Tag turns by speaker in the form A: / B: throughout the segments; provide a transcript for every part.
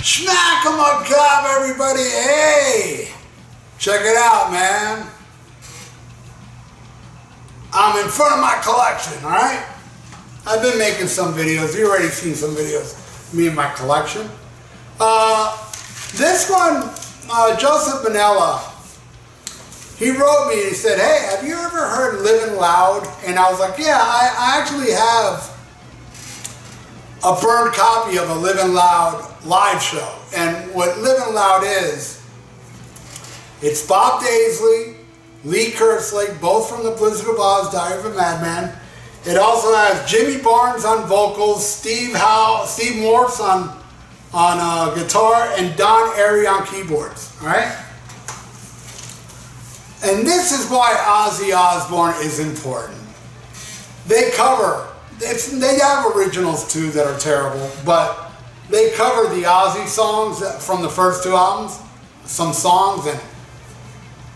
A: Smack 'em up, club, everybody. Hey, check it out, man. I'm in front of my collection, all right? I've been making some videos. You already seen some videos of me and my collection. This one, Joseph Manella, he wrote me and he said, hey, have you ever heard Living Loud? And I was like, yeah, I actually have a burned copy of a Living Loud live show. And what Living Loud is, it's Bob Daisley, Lee Kerslake, both from the Blizzard of Oz, Diary of a Madman. It also has Jimmy Barnes on vocals, Steve Morse on guitar, and Don Airey on keyboards, all right? And this is why Ozzy Osbourne is important. They cover, they have originals too that are terrible, but they cover the Ozzy songs from the first two albums, some songs, and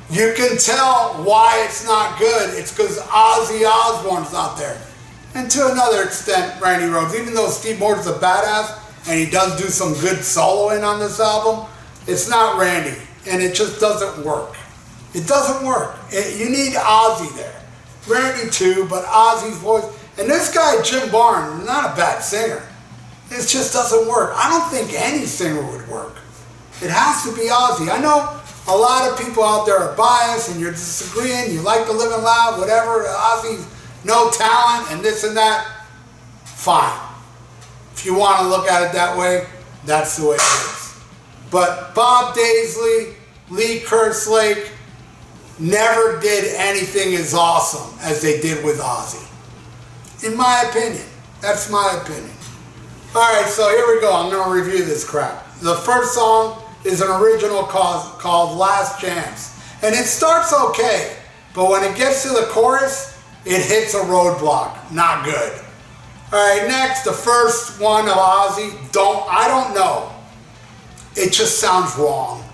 A: you can tell why it's not good. It's because Ozzy Osbourne's not there. And to another extent, Randy Rhoads, even though Steve Morse is a badass, and he does do some good soloing on this album, it's not Randy, and it just doesn't work. It doesn't work. You need Ozzy there. Randy too, but Ozzy's voice. And this guy, Jim Barnes, not a bad singer. It just doesn't work. I don't think any singer would work. It has to be Ozzy. I know a lot of people out there are biased and you're disagreeing. You like the Living Loud, whatever. Ozzy's no talent and this and that. Fine. If you want to look at it that way, that's the way it is. But Bob Daisley, Lee Kerslake never did anything as awesome as they did with Ozzy. In my opinion. That's my opinion. Alright, so here we go. I'm going to review this crap. The first song is an original called Last Chance. And it starts okay, but when it gets to the chorus, it hits a roadblock. Not good. Alright, next, the first one of Ozzy, I don't know. It just sounds wrong.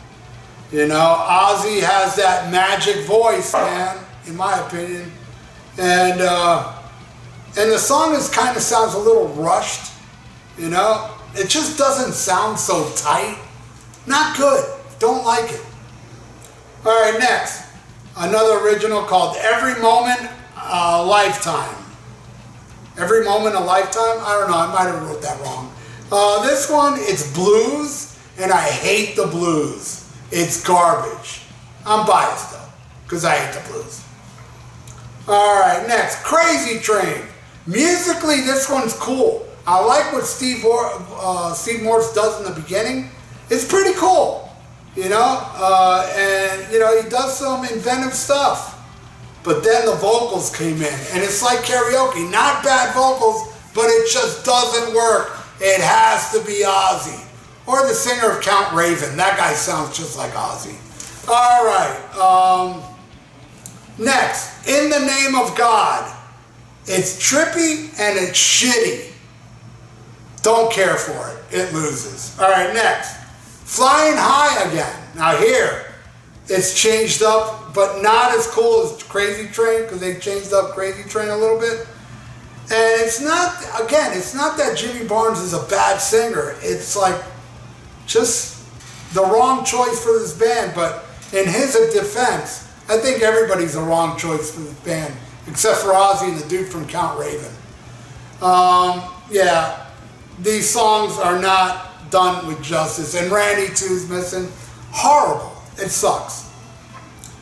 A: You know, Ozzy has that magic voice, man, in my opinion. And the song kind of sounds a little rushed, you know. It just doesn't sound so tight. Not good. Don't like it. Alright, next. Another original called Every Moment a Lifetime. Every Moment a Lifetime? I don't know. I might have wrote that wrong. This one, it's blues, and I hate the blues. It's garbage. I'm biased, though, because I hate the blues. Alright, next. Crazy Train. Musically, this one's cool. I like what Steve Morse does in the beginning. It's pretty cool, you know, and, you know, he does some inventive stuff. But then the vocals came in, and it's like karaoke. Not bad vocals, but it just doesn't work. It has to be Ozzy. Or the singer of Count Raven. That guy sounds just like Ozzy. Alright, next, In the Name of God. It's trippy and it's shitty. Don't care for it. It loses. Alright, next. Flying High Again. Now here, it's changed up, but not as cool as Crazy Train, because they changed up Crazy Train a little bit. And it's not, again, it's not that Jimmy Barnes is a bad singer. It's like just the wrong choice for this band, but in his defense, I think everybody's the wrong choice for this band, except for Ozzy and the dude from Count Raven. Yeah, these songs are not done with justice, and Randy too is missing. Horrible. It sucks.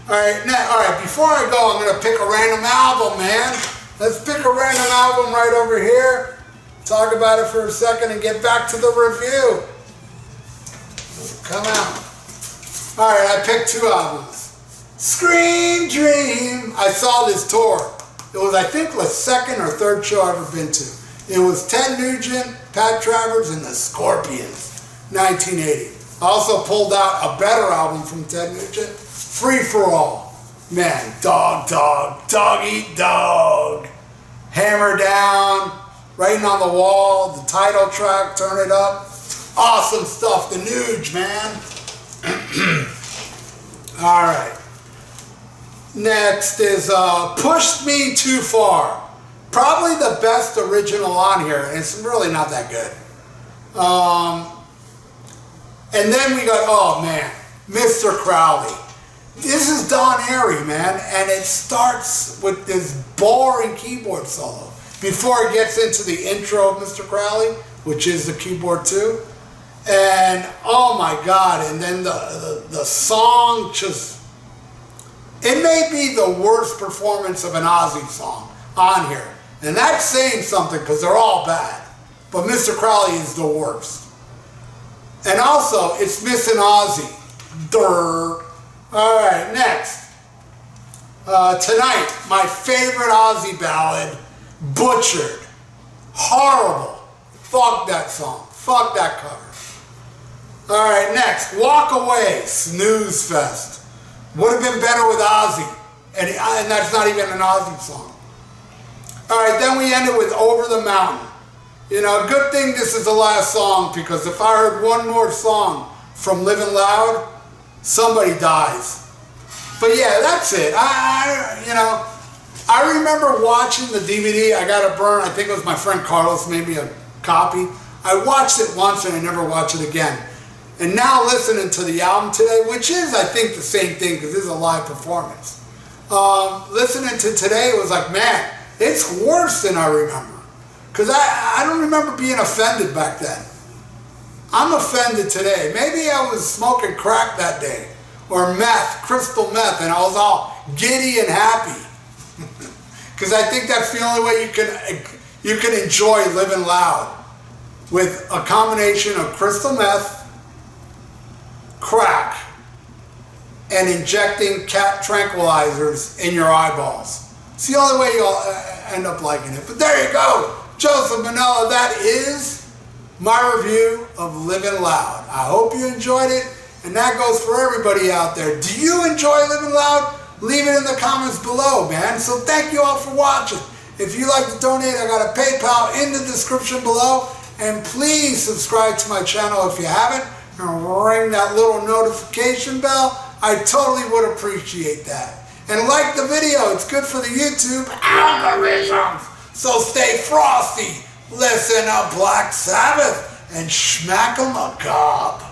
A: Alright, before I go, I'm going to pick a random album, man. Let's pick a random album right over here, talk about it for a second, and get back to the review. Come out. Alright, I picked two albums. Scream Dream. I saw this tour. It was, I think, the second or third show I've ever been to. It was Ted Nugent, Pat Travers, and the Scorpions, 1980. I also pulled out a better album from Ted Nugent, Free For All. Man, Dog, Dog, Dog Eat Dog. Hammer Down, Writing on the Wall, the title track, Turn It Up. Awesome stuff, the Nuge, man. Alright. Next is Pushed Me Too Far. Probably the best original on here, and it's really not that good. And then we got, oh man, Mr. Crowley. This is Don Airey, man, and it starts with this boring keyboard solo before it gets into the intro of Mr. Crowley, which is the keyboard too. And oh my God, and then the song just, it may be the worst performance of an Ozzy song on here. And that's saying something because they're all bad. But Mr. Crowley is the worst. And also, it's missing Ozzy. Durr. All right, next. Tonight, my favorite Ozzy ballad, Butchered. Horrible. Fuck that song. Fuck that cover. All right, next. Walk Away, Snooze Fest. Would have been better with Ozzy. And that's not even an Ozzy song. All right, then we ended with Over the Mountain. You know, good thing this is the last song, because if I heard one more song from Living Loud, somebody dies. But yeah, that's it. I remember watching the DVD. I got it burned. I think it was my friend Carlos made me a copy. I watched it once and I never watched it again. And now listening to the album today, which is, I think, the same thing because this is a live performance. Listening to today, it was like, man, it's worse than I remember. Because I don't remember being offended back then. I'm offended today. Maybe I was smoking crack that day. Or meth, crystal meth, and I was all giddy and happy. Because I think that's the only way you can enjoy Living Loud. With a combination of crystal meth, crack, and injecting cat tranquilizers in your eyeballs. It's the only way you'll end up liking it. But there you go. Joseph Manella, that is my review of Living Loud. I hope you enjoyed it, and that goes for everybody out there. Do you enjoy Living Loud? Leave it in the comments below, man. So thank you all for watching. If you'd like to donate, I got a PayPal in the description below. And please subscribe to my channel if you haven't, and ring that little notification bell. I totally would appreciate that. And like the video, it's good for the YouTube algorithms. So stay frosty, listen to Black Sabbath, and schmack 'em a gob.